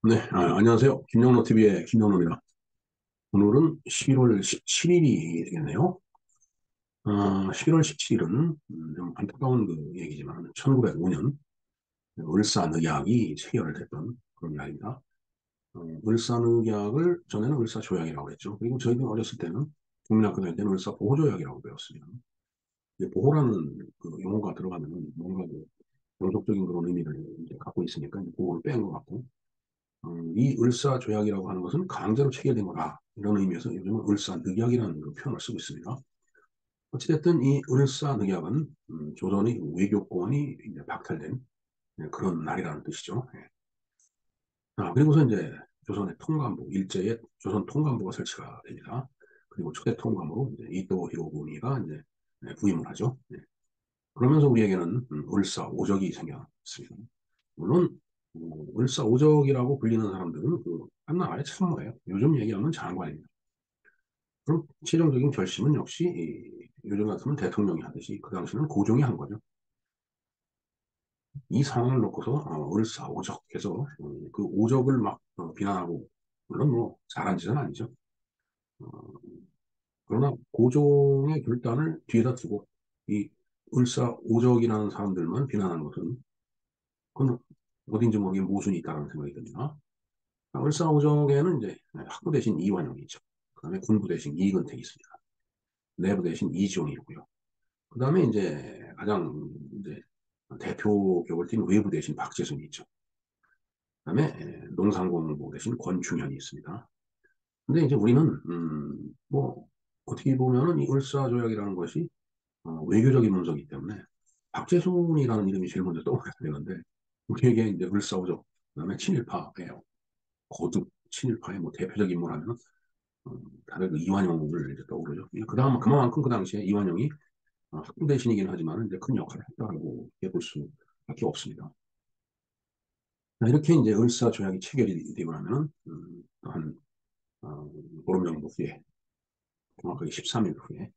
네, 안녕하세요. 김영로TV의 김영로입니다. 오늘은 11월 17일이 되겠네요. 11월 17일은 좀 안타까운 그 얘기지만 1905년 을사늑약이 체결됐던 그런 이야기입니다. 을사늑약을 전에는 을사조약이라고 했죠. 그리고 저희가 어렸을 때는 국민학교 다닐 때는 을사보호조약이라고 배웠습니다. 이제 보호라는 그 용어가 들어가면 뭔가 그 종속적인 그런 의미를 이제 갖고 있으니까 이제 보호를 뺀 것 같고 이 을사조약이라고 하는 것은 강제로 체결된 거다. 이런 의미에서 요즘은 을사늑약이라는 그 표현을 쓰고 있습니다. 어찌됐든 이 을사늑약은 조선의 외교권이 이제 박탈된 그런 날이라는 뜻이죠. 예. 그리고서 이제 조선의 통감부, 일제의 조선 통감부가 설치가 됩니다. 그리고 초대 통감으로 이제 이토 히로부미가 이제 부임을 하죠. 예. 그러면서 우리에게는 을사오적이 생겼습니다. 물론 을사오적이라고 불리는 사람들은 그 한나라의 참모예요. 요즘 얘기하면 장관입니다. 그럼 최종적인 결심은 역시 요즘 같으면 대통령이 하듯이 그 당시는 고종이 한 거죠. 이 상황을 놓고서 을사오적해서 그 오적을 막 비난하고 물론 뭐 잘한 짓은 아니죠. 어, 그러나 고종의 결단을 뒤에다 두고 이 을사오적이라는 사람들만 비난하는 것은 그건 어딘지 모르게 모순이 있다는 생각이 듭니다. 을사오적에는 이제 학부 대신 이완용이 있죠. 그 다음에 군부 대신 이근택이 있습니다. 내부 대신 이지용이 있고요. 그 다음에 이제 가장 이제 대표격을 띈 외부 대신 박재순이 있죠. 그 다음에 농상공부 대신 권충현이 있습니다. 근데 이제 우리는 뭐 어떻게 보면은 이 을사조약이라는 것이 외교적인 문서이기 때문에 박재순이라는 이름이 제일 먼저 떠올라야 되는데 우리에게 이제 을사오적 그다음에 친일파의 거듭 친일파의 뭐 대표적 인물하면 다들 그 이완용을 이제 떠오르죠. 그다음 그만큼 그 당시에 이완용이 학부 대신이긴 하지만 이제 큰 역할을 했다고 볼 수밖에 없습니다. 자, 이렇게 이제 을사조약이 체결이 되고 나면은 한 보름 정도 후에 정확하게 13일 후에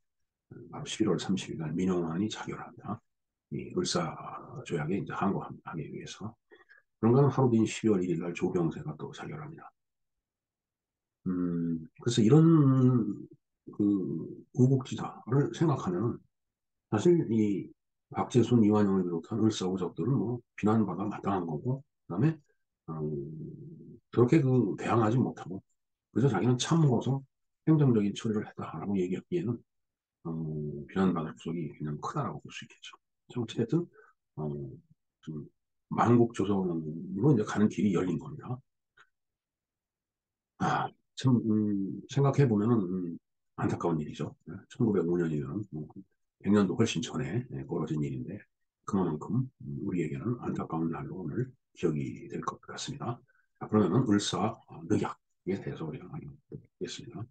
바로 11월 30일 날 민영환이 자결합니다. 이 을사조약에 이제 항거하기 위해서 그런가는 하루 뒤인 12월 1일 날 조병세가 또 자결합니다. 그래서 이런 그 우국지사를 생각하면 사실 이 박재순, 이완용을 비롯한 을사오적들은 뭐 비난받아 마땅한 거고, 그다음에 그렇게 그 대항하지 못하고 그래서 자기는 참으로서 행정적인 처리를 했다라고 얘기하기에는 비난받을 구석이 그냥 크다라고 볼 수 있겠죠. 자, 어찌됐든 어, 좀 만국조선으로 이제 가는 길이 열린 겁니다. 참 생각해 보면은 안타까운 일이죠. 1905년이면 100년도 훨씬 전에 벌어진 일인데 그만큼 우리에게는 안타까운 날로 오늘 기억이 될 것 같습니다. 자, 그러면은 을사늑약에 대해서 우리가 알아보겠습니다.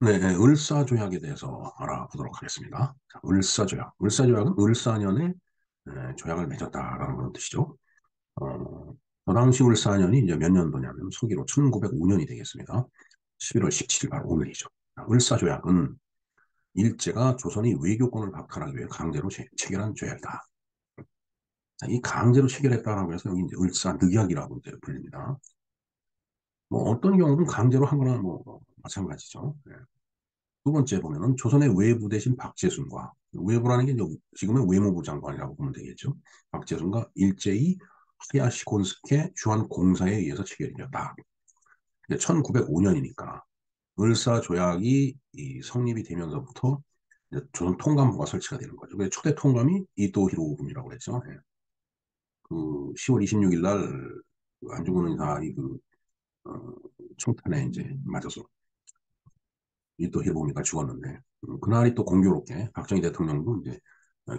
네, 을사조약에 대해서 알아보도록 하겠습니다. 자, 을사조약. 을사조약은 을사년에 조약을 맺었다라는 그런 뜻이죠. 어, 저 당시 을사년이 이제 몇 년도냐면 서기로 1905년이 되겠습니다. 11월 17일 바로 오늘이죠. 을사조약은 일제가 조선이 외교권을 박탈하기 위해 강제로 체결한 조약이다. 자, 이 강제로 체결했다라고 해서 여기 이제 을사늑약이라고 이제 불립니다. 뭐 어떤 경우는 강제로 한 거나 뭐 마찬가지죠. 네. 두 번째 보면은 조선의 외부 대신 박재순과 외부라는 게 이제 지금의 외무부 장관이라고 보면 되겠죠. 박재순과 일제히 하야시 곤스케 주한 공사에 의해서 체결이 되었다. 1905년이니까 을사조약이 성립이 되면서부터 조선 통감부가 설치가 되는 거죠. 그래서 초대 통감이 이토 히로부미라고 그랬죠. 예. 그 10월 26일 날 안중근 의사의 그 어, 총탄에 이제 맞아서 이토 히로부미가 죽었는데 그날이 또 공교롭게 박정희 대통령도 이제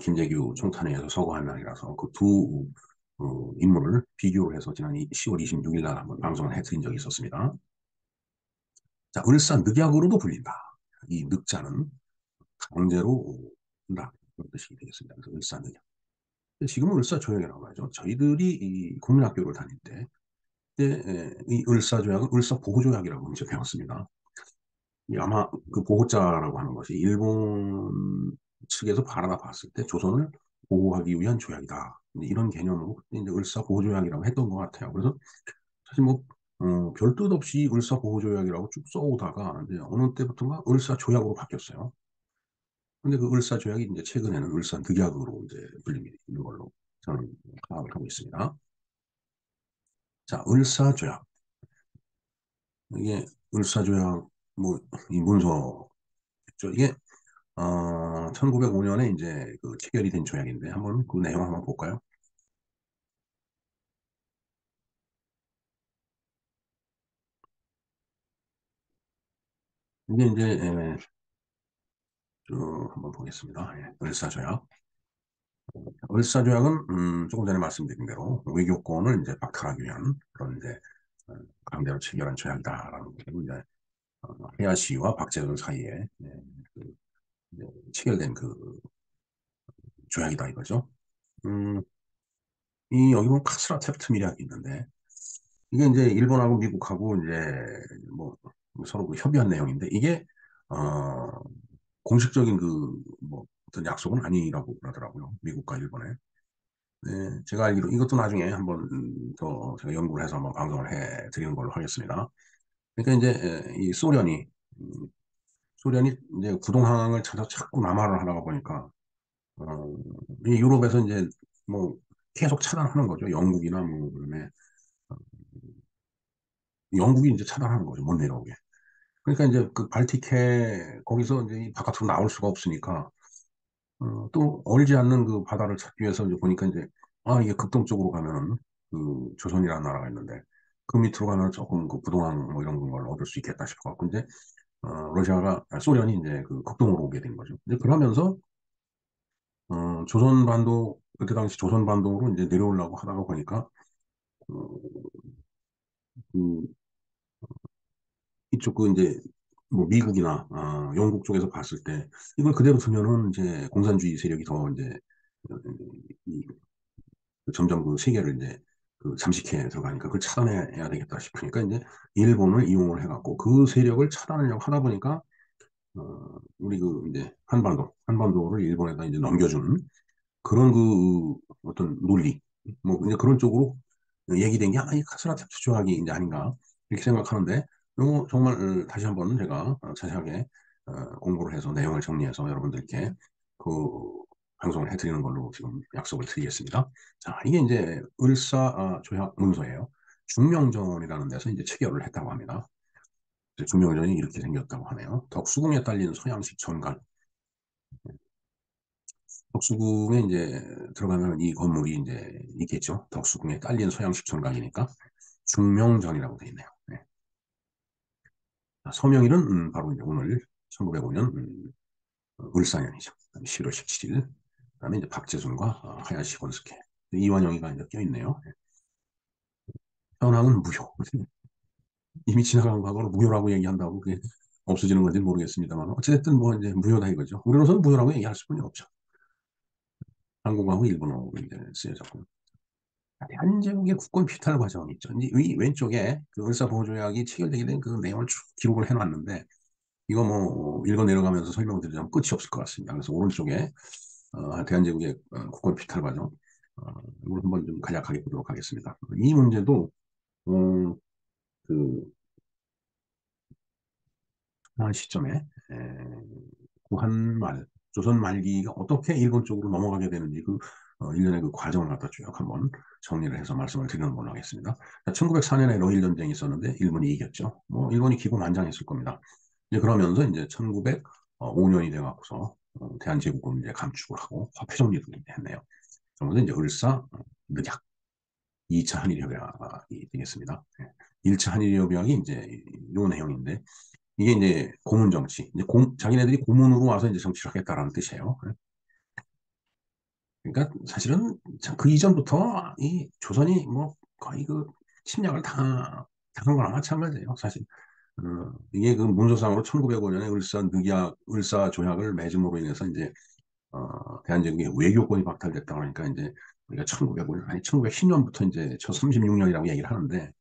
김재규 총탄회에서 서거한 날이라서 그 두 인물을 비교를 해서 지난 10월 26일 날 한번 방송을 해드린 적이 있었습니다. 자, 을사늑약으로도 불린다. 이 늑자는 강제로 한다. 그런 뜻이 되겠습니다. 그래서 을사늑약. 지금은 을사조약이라고 하죠. 저희들이 이 국민학교를 다닐 때, 이 을사조약은 을사보호조약이라고 이제 배웠습니다. 아마 그 보호자라고 하는 것이 일본 측에서 바라봐 봤을 때 조선을 보호하기 위한 조약이다. 이제 이런 개념으로 그때 이제 을사보호조약이라고 했던 것 같아요. 그래서 사실 뭐 별 뜻 없이 을사보호조약이라고 쭉 써오다가 이제 어느 때부터가 을사조약으로 바뀌었어요. 근데 그 을사조약이 이제 최근에는 을사늑약으로 이제 불리는 걸로 저는 파악을 하고 있습니다. 자, 을사조약. 이게 을사조약 뭐 이 문서죠. 이게 1905년에 이제 그 체결이 된 조약인데 한번 그 내용 한번 볼까요? 이게 이제 쭉 한번 보겠습니다. 예, 을사조약. 을사조약은 조금 전에 말씀드린 대로 외교권을 이제 박탈하기 위한 그런 이제 어, 강제로 체결한 조약이다라는 거고 이제 해야시와 박재준 사이에 그 이제 체결된 그 조약이다 이거죠. 음, 이 여기 보면 카스라 테프트 밀약이 있는데 이게 이제 일본하고 미국하고 이제 뭐 서로 그 협의한 내용인데 이게 어, 공식적인 그 뭐 어떤 약속은 아니라고 그러더라고요. 미국과 일본에. 네, 제가 알기로 이것도 나중에 한번 더 제가 연구를 해서 한번 방송을 해 드리는 걸로 하겠습니다. 그러니까 이제 이 음, 소련이 이제 구동항을 찾아 자꾸 남하를 하다가 보니까 어, 이 유럽에서 이제 뭐 계속 차단하는 거죠. 영국이나 뭐 그다음에 어, 영국이 이제 차단하는 거죠. 못 내려오게. 그러니까 이제 그 발틱해 거기서 이제 바깥으로 나올 수가 없으니까 또 얼지 않는 그 바다를 찾기 위해서 이제 보니까 이제 아 이게 극동쪽으로 가면은 그 조선이라는 나라가 있는데 그 밑으로 가면 조금 그 부동항 뭐 이런 걸 얻을 수 있겠다 싶어갖고 이제 러시아가 소련이 이제 그 극동으로 오게 된 거죠. 이제 그러면서 조선반도 그때 당시 조선반도로 이제 내려오려고 하다가 보니까 어, 그 이쪽 그 이제 뭐 미국이나 영국 쪽에서 봤을 때 이걸 그대로 두면은 이제 공산주의 세력이 더 이제 어, 이- 점점 그 세계를 이제 그 잠식해 들어가니까 그걸 차단해야 되겠다 싶으니까 이제 일본을 이용을 해갖고 그 세력을 차단하려고 하다 보니까 우리 그 이제 한반도를 일본에다 이제 넘겨주는 그런 그 어떤 논리 뭐 이제 그런 쪽으로 얘기된 게 이 카스라트 조약이 이제 아닌가 이렇게 생각하는데 이거 정말 다시 한번 제가 자세하게 공부를 해서 내용을 정리해서 여러분들께 그 방송을 해드리는 걸로 지금 약속을 드리겠습니다. 자, 이게 이제 을사 조약 문서예요. 중명전이라는 데서 이제 체결을 했다고 합니다. 중명전이 이렇게 생겼다고 하네요. 덕수궁에 딸린 서양식 전갈. 덕수궁에 이제 들어가면 이 건물이 이제 있겠죠. 덕수궁에 딸린 서양식 전각이니까 중명전이라고 되어 있네요. 네. 서명일은 바로 이제 오늘 1905년 을사년이죠. 11월 17일. 그다음에 이제 박재순과 하야시 건스케 이완영이가 이제 껴있네요. 네. 현황은 무효. 이미 지나간 과거를 무효라고 얘기한다고 그게 없어지는 건지 모르겠습니다만 어쨌든 뭐 이제 무효다 이거죠. 우리로서는 무효라고 얘기할 수뿐이 없죠. 한국하고 일본어로 이제 쓰여졌고. 대한제국의 국권 피탈 과정이 있죠. 이제 이 왼쪽에 그 을사보호조약이 체결되게 된 그 내용을 쭉 기록을 해놨는데 이거 뭐 읽어 내려가면서 설명드리자면 끝이 없을 것 같습니다. 그래서 오른쪽에 대한제국의 국권 피탈 과정 이걸 한번 좀 간략하게 보도록 하겠습니다. 이 문제도 음, 그 한 시점에 구한말 조선 말기가 어떻게 일본 쪽으로 넘어가게 되는지 그 일련의 그 과정을 갖다 쭉 한번 정리를 해서 말씀을 드리는 걸로 하겠습니다. 1904년에 러일 전쟁이 있었는데 일본이 이겼죠. 뭐 일본이 기고만장했을 겁니다. 이제 그러면서 이제 1905년이 돼갖고서 대한제국을 이제 감축을 하고 화폐 정리를 했네요. 그러면서 이제 을사 늑약 2차 한일협약이 되겠습니다. 1차 한일협약이 이제 요 내용인데 이게 이제 고문 정치, 이제 자기네들이 고문으로 와서 이제 정치를 하겠다라는 뜻이에요. 그러니까 사실은 그 이전부터 이 조선이 뭐 거의 그 침략을 당한 거나 마찬가지예요. 사실 이게 그 문서상으로 1905년에 을사 조약을 맺음으로 인해서 이제 대한제국의 외교권이 박탈됐다 그러니까 이제 우리가 1905년 아니 1910년부터 이제 저 36년이라고 얘기를 하는데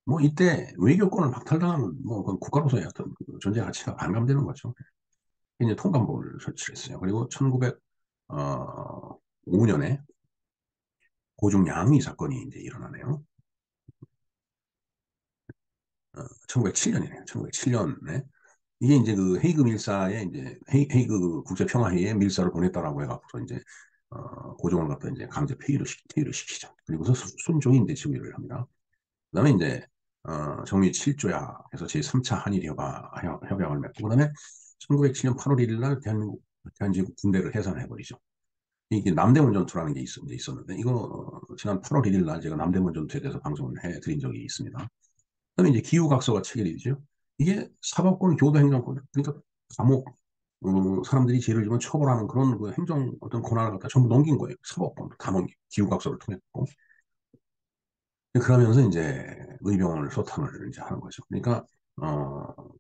뭐 이때 외교권을 박탈당하면 뭐 그건 국가로서의 어떤 그 존재 가치가 반감되는 거죠. 이제 통감부를 설치를 했어요. 그리고 1900, 1995년에 고종 양의 사건이 이제 일어나네요. 1907년이네요. 1907년에 이게 이제 그 헤이그 밀사에 이제 헤이그 국제평화회의에 밀사를 보냈다라고 해갖고 이제 고종을 갖다 이제 강제 폐위를 시키죠. 그리고서 순종이 이제 즉위를 합니다. 그다음에 이제 정리 7조야 해서 제3차 한일 협약을 맺고 그다음에 1907년 8월 1일 날 대한민국 군대를 해산해버리죠. 이게 남대문 전투라는 게 있었는데 이거 지난 8월 1일 날 제가 남대문 전투에 대해서 방송을 해드린 적이 있습니다. 그다음에 이제 기후각서가 체결이 되죠. 이게 사법권, 교도행정권, 그러니까 감옥, 사람들이 죄를 지면 처벌하는 그런 그 행정 어떤 권한을 갖다 전부 넘긴 거예요. 사법권, 감옥, 기후각서를 통해. 그러면서 이제 의병을 소탕을 이제 하는 거죠. 그러니까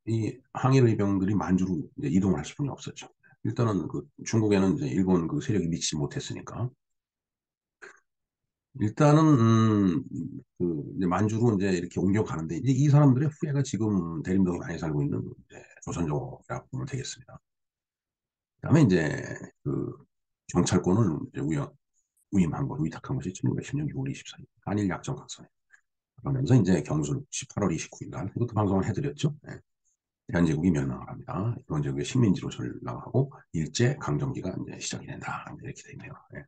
이 항일 의병들이 만주로 이제 이동을 할 수뿐이 없었죠. 일단은 그 중국에는 이제 일본 그 세력이 미치지 못했으니까 일단은 그 이제 만주로 이제 이렇게 옮겨가는데 이제 이 사람들의 후예가 지금 대림동에 많이 살고 있는 이제 조선족이라고 보면 되겠습니다. 그다음에 이제 그 경찰권을 이제 위탁한 것이 1910년 6월 24일 한일 약정 각서예요. 그러면서 이제 경술 18월 29일 날 이것도 방송을 해드렸죠. 네. 대한제국이 멸망을 합니다. 대한제국의 식민지로 전락하고 일제 강점기가 이제 시작이 된다. 이렇게 되네요. 네.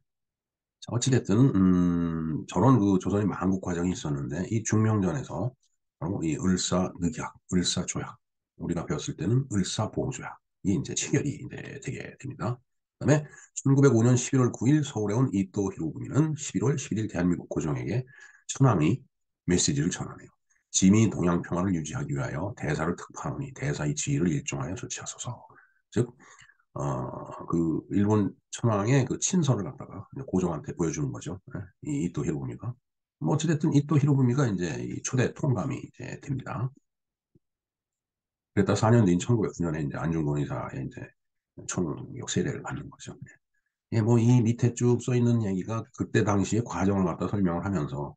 자, 어찌됐든 저런 그 조선의 망국 과정이 있었는데 이 중명전에서 바로 이 을사늑약, 을사조약 우리가 배웠을 때는 을사보호조약이 이제 체결이 이제 되게 됩니다. 그다음에 1905년 11월 9일 서울에 온 이토 히로부미는 11월 11일 대한민국 고종에게 천황이 메시지를 전하네요. 짐이 동양 평화를 유지하기 위하여 대사를 특파하노니 대사의 지위를 일종하여 조치하소서. 즉 그 일본 천황의 그 친서를 갖다가 고종한테 보여주는 거죠. 예, 이 이토 히로부미가. 뭐 어찌됐든 이토 히로부미가 이제 이 초대 통감이 이제 됩니다. 그랬다 4년 뒤인 1909년에 이제 안중근 의사의 이제 총력 세례를 받는 거죠. 예, 뭐 이 밑에 쭉 써 있는 얘기가 그때 당시의 과정을 갖다 설명을 하면서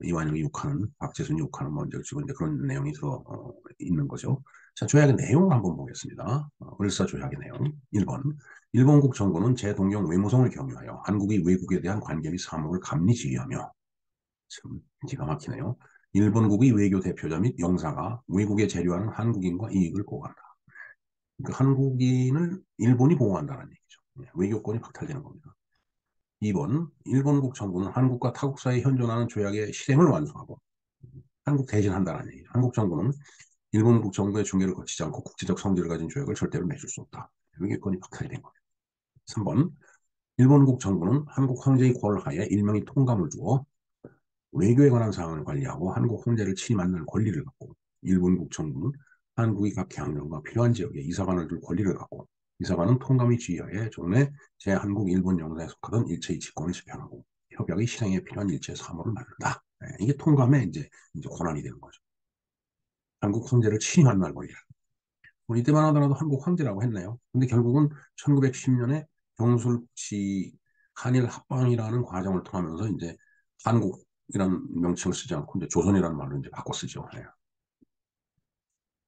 이완용이 욕하는 박재순이 욕하는 뭐 이제 그런 내용이 들어 있는 거죠. 자, 조약의 내용을 한번 보겠습니다. 을사조약의 내용 1번 일본국 정부는 제동경 외무성을 경유하여 한국이 외국에 대한 관계 및 사무를 감리 지휘하며 참 기가 막히네요. 일본국의 외교 대표자 및 영사가 외국에 재료하는 한국인과 이익을 보호한다. 그러니까 한국인을 일본이 보호한다는 얘기죠. 예, 외교권이 박탈되는 겁니다. 2번 일본국 정부는 한국과 타국 사이에 현존하는 조약의 실행을 완수하고 한국 대신한다는 얘기죠. 한국 정부는 일본국 정부의 중개를 거치지 않고 국제적 성질을 가진 조약을 절대로 맺을 수 없다. 외교권이 박탈이 된 거예요. 3번 일본국 정부는 한국 황제의 권하에 일명의 통감을 두어 외교에 관한 사항을 관리하고 한국 황제를 친히 만날 권리를 갖고 일본국 정부는 한국의 각 향령과 필요한 지역에 이사관을 둘 권리를 갖고 이사관은 통감의 지휘하에 종래 제한국 일본 영사에 속하던 일체의 직권을 집행하고 협약의 실행에 필요한 일체 사무를 맡는다. 네, 이게 통감의 이제 권한이 되는 거죠. 한국 황제를 친히 만날 권리. 뭐 이때만 하더라도 한국 황제라고 했네요. 근데 결국은 1910년에 경술치 한일 합방이라는 과정을 통하면서 이제 한국이라는 명칭을 쓰지 않고 이제 조선이라는 말로 이제 바꿔 쓰죠. 네.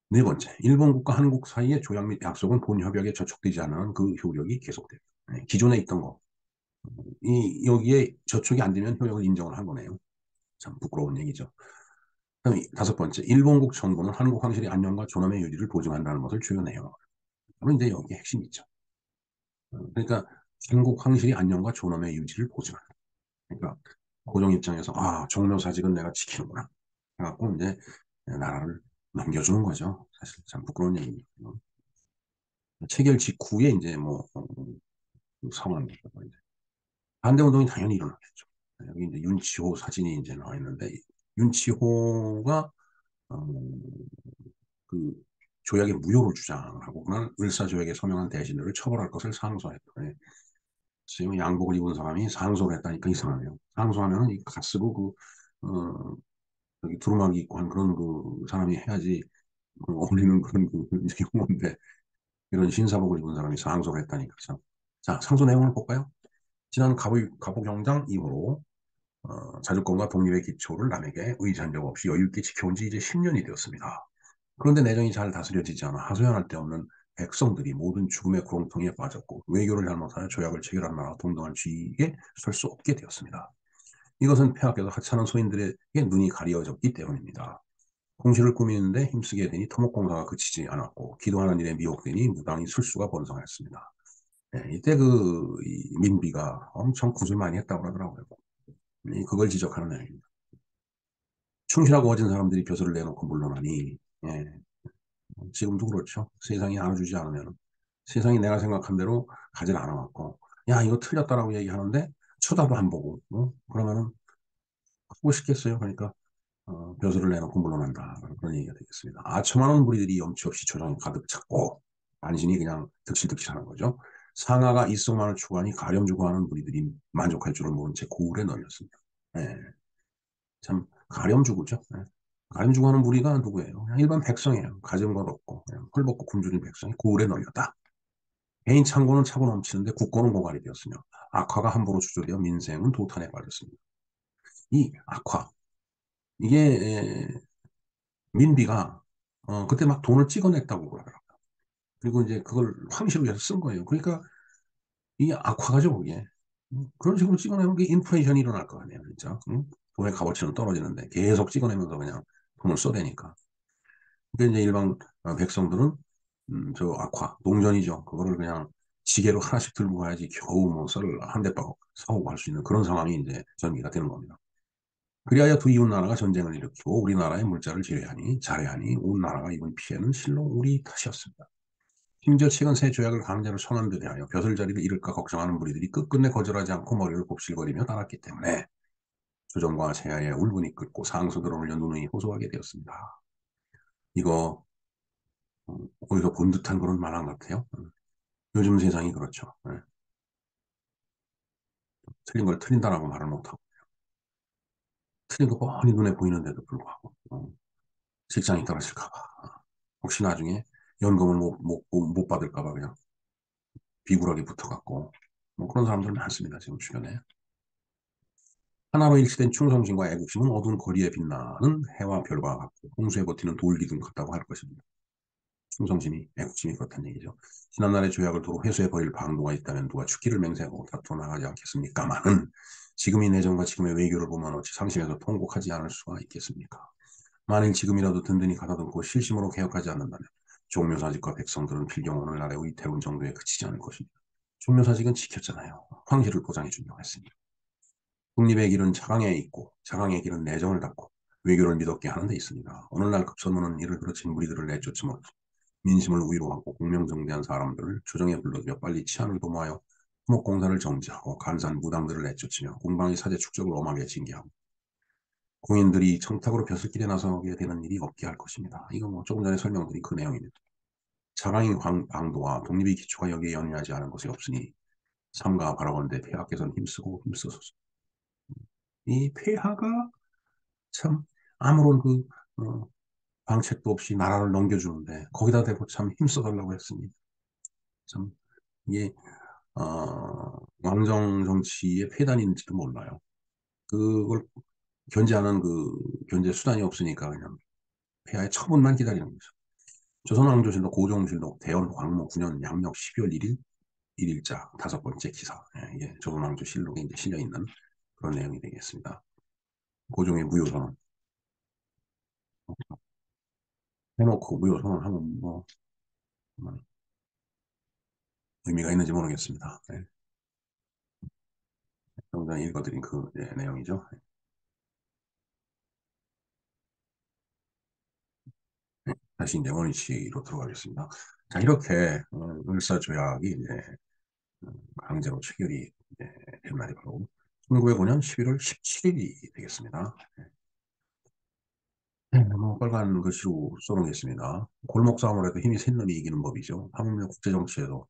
네 번째, 일본국과 한국 사이의 조약 및 약속은 본 협약에 저촉되지 않은 그 효력이 계속돼요. 네. 기존에 있던 거. 여기에 저촉이 안 되면 효력을 인정을 한 거네요. 참 부끄러운 얘기죠. 그다음 다섯 번째, 일본국 정부는 한국 황실의 안녕과 존엄의 유지를 보증한다는 것을 주요내요. 그러면 이제 여기 핵심이 있죠. 그러니까 한국 황실의 안녕과 존엄의 유지를 보증한다. 그러니까 고종 입장에서 종묘사직은 내가 지키는구나. 해갖고 이제 나라를 넘겨주는 거죠. 사실 참 부끄러운 얘기입니다. 체결 직후에 이제 뭐 상황 반대운동이 당연히 일어나겠죠. 여기 이제 윤치호 사진이 이제 나와 있는데 윤치호가 어, 그 조약의 무효를 주장하고 그날 을사조약에 서명한 대신들을 처벌할 것을 상소했더니 지금 양복을 입은 사람이 상소를 했다니까 이상하네요. 상소하면 이 갓쓰고 여기 두루마기 입고 한 그런 그 사람이 해야지 어울리는 그런 그 용어인데 이런 흰사복을 입은 사람이 상소를 했다니까 참. 자, 상소 내용을 볼까요? 지난 갑오경장 이후로 자주권과 독립의 기초를 남에게 의지한 적 없이 여유 있게 지켜온 지 이제 10년이 되었습니다. 그런데 내정이 잘 다스려지지 않아 하소연할 데 없는 백성들이 모든 죽음의 구렁텅이에 빠졌고 외교를 잘못하여 조약을 체결한 나라 동등한 주의에 설 수 없게 되었습니다. 이것은 폐하께서 하찮은 소인들에게 눈이 가려졌기 때문입니다. 공시를 꾸미는데 힘쓰게 되니 토목공사가 그치지 않았고 기도하는 일에 미혹되니 무당이 술수가 번성했습니다. 네, 이때 이 민비가 엄청 구슬 많이 했다고 그러더라고요. 그걸 지적하는 내용입니다. 충실하고 어진 사람들이 벼슬을 내놓고 물러나니 예, 지금도 그렇죠. 세상이 안아주지 않으면 세상이 내가 생각한 대로 가지 않아왔고 야 이거 틀렸다라고 얘기하는데 쳐다도 안 보고 그러면은 하고 싶겠어요. 그러니까 벼슬을 내놓고 물러난다. 그런 얘기가 되겠습니다. 아첨하는 무리들이 염치 없이 조정에 가득 찼고 안신이 그냥 득실득실하는 거죠. 상하가 이성만을 추구하니 가렴주고 하는 무리들이 만족할 줄을 모른 채 고울에 널렸습니다. 예, 참 가렴주구죠. 예. 가렴주고 하는 무리가 누구예요? 그냥 일반 백성이에요. 가진 것 없고 그냥 헐벗고 굶주린 백성이 고울에 널렸다. 개인 창고는 차고 넘치는데 국고는 고갈이 되었으며 악화가 함부로 주저되어 민생은 도탄에 빠졌습니다. 이 악화 이게 민비가 그때 막 돈을 찍어냈다고 그러더라고요. 그리고 이제 그걸 황실을 위해서 쓴 거예요. 그러니까 이게 악화가죠, 그게. 그런 식으로 찍어내면 게 인플레이션이 일어날 거 아니에요, 진짜. 응? 돈의 값어치는 떨어지는데 계속 찍어내면서 그냥 돈을 써대니까. 그러니까 이제 일반 백성들은 저 악화, 농전이죠. 그거를 그냥 지게로 하나씩 들고 가야지 겨우 뭐 쌀을 한 대박 사오고 갈 수 있는 그런 상황이 이제 전개가 되는 겁니다. 그리하여 두 이웃 나라가 전쟁을 일으키고 우리나라의 물자를 잘해하니 온 나라가 입은 피해는 실로 우리 탓이었습니다. 심지어 최근 새 조약을 강제로 청한 데 대하여 벼슬자리를 잃을까 걱정하는 무리들이 끝끝내 거절하지 않고 머리를 곱실거리며 따랐기 때문에 조정과 제야의 울분이 끓고 상소들을 올려 누누이 호소하게 되었습니다. 이거 어디서 본 듯한 그런 만화 같아요. 요즘 세상이 그렇죠. 틀린 걸 틀린다라고 말을 못하고 틀린 거 뻔히 눈에 보이는데도 불구하고 직장이 떨어질까 봐 혹시 나중에 연금을 못 받을까 봐 그냥 비굴하게 붙어갖고 뭐 그런 사람들 많습니다. 지금 주변에. 하나로 일치된 충성심과 애국심은 어두운 거리에 빛나는 해와 별과 같고 홍수에 버티는 돌기둥 같다고 할 것입니다. 충성심이 애국심이 그렇다는 얘기죠. 지난날의 조약을 도로 회수해 버릴 방도가 있다면 누가 죽기를 맹세하고 다투어 나가지 않겠습니까마는 지금의 내정과 지금의 외교를 보면 어찌 상심해서 통곡하지 않을 수가 있겠습니까? 만일 지금이라도 든든히 가다듬고 실심으로 개혁하지 않는다면 종묘사직과 백성들은 필경 오늘날의 위태로운 정도에 그치지 않을 것입니다. 종묘사직은 지켰잖아요. 황실을 보장해 준다고 했습니다. 국립의 길은 자강에 있고 자강의 길은 내정을 닫고 외교를 믿었게 하는 데 있습니다. 오늘날 급선무는 이를 그르친 무리들을 내쫓음으로 민심을 위로하고 공명정대한 사람들을 조정에 불러들여 빨리 치안을 도모하여 토목공사를 정지하고 간산 무당들을 내쫓으며 공방의 사제 축적을 엄하게 징계하고 공인들이 청탁으로 벼슬길에 나서게 되는 일이 없게 할 것입니다. 이거 뭐 조금 전에 설명드린 그 내용입니다. 자강의 방도와 독립의 기초가 여기에 연연하지 않은 것이 없으니 삼가 바라건대 폐하께서는 힘쓰고 힘쓰소서. 이 폐하가 참 아무런 어, 방책도 없이 나라를 넘겨주는데 거기다 대고 참 힘써달라고 했습니다. 참 이게 왕정 정치의 폐단인지도 몰라요. 그걸 견제하는 견제 수단이 없으니까 그냥 폐하의 처분만 기다리는 거죠. 조선왕조실록 고종실록 대원 광무 9년 양력 12월 1일 1일자 다섯 번째 기사. 예, 이게 조선왕조실록에 이제 실려 있는 그런 내용이 되겠습니다. 고종의 무효선언 해놓고 무효선언하면 뭐 의미가 있는지 모르겠습니다. 네. 좀 전에 읽어드린 내용이죠. 네. 다시 이제 원위치로 들어가겠습니다. 자, 이렇게 을사조약이 이제 강제로 체결이 이제 된 날이 바로 1905년 11월 17일이 되겠습니다. 네, 뭐 빨간 글씨로 써놓겠습니다. 골목 싸움을 해도 힘이 센 놈이 이기는 법이죠. 하물며 국제정치에도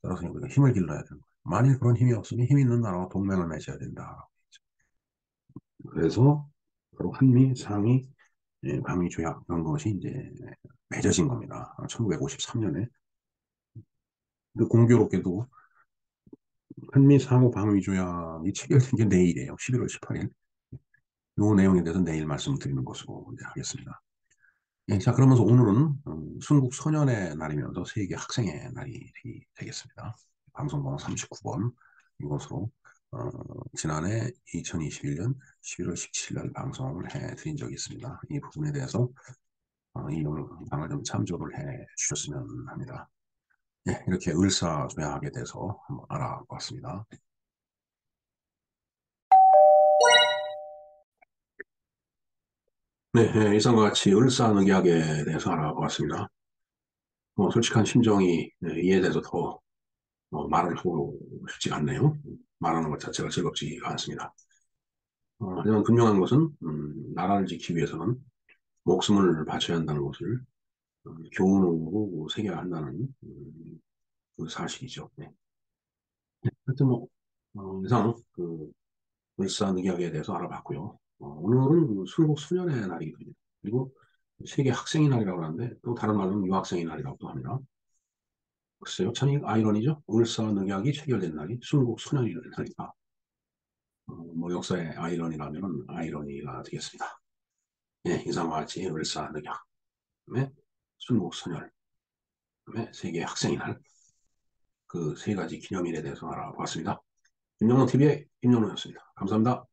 따라서 우리가 힘을 길러야 되는 거예요. 만일 그런 힘이 없으면 힘 있는 나라와 동맹을 맺어야 된다. 그래서 바로 한미 상위 방위 조약 이런 것이 이제 맺어진 겁니다. 1953년에. 근데 공교롭게도 한미 상호 방위 조약이 체결된 게 내일이에요. 11월 18일. 이 내용에 대해서 내일 말씀드리는 것으로 이제 하겠습니다. 예, 자, 그러면서 오늘은 순국 소년의 날이면서 세계 학생의 날이 되겠습니다. 방송번호 39번 이것으로 어, 지난해 2021년 11월 17일 날 방송을 해드린 적이 있습니다. 이 부분에 대해서 이 영상을 좀 참조를 해 주셨으면 합니다. 예, 이렇게 을사조약에 대해서 한번 알아봤습니다. 네, 예, 이상과 같이 을사늑약에 대해서 알아봤습니다. 솔직한 심정이 이해돼서 더 말을 하고 싶지가 않네요. 말하는 것 자체가 즐겁지가 않습니다. 하지만 분명한 것은 나라를 지키기 위해서는 목숨을 바쳐야 한다는 것을 교훈으로 새겨야 한다는 그 사실이죠. 네. 하여튼 뭐 이상 그 울산의학에 대해서 알아봤고요. 오늘은 그 순국 수련의 날이거든요. 그리고 세계 학생의 날이라고 하는데 또 다른 말로는 유학생의 날이라고도 합니다. 글쎄요, 참 아이러니죠. 울산의학이 체결된 날이 순국 수련의 날이다. 뭐 역사의 아이러니라면 아이러니가 되겠습니다. 예, 이상과 같이 을사늑약, 그다음에 순국선열, 그다음에 세계 학생의 날, 그 세 가지 기념일에 대해서 알아보았습니다. 김영로 TV의 김영로였습니다. 감사합니다.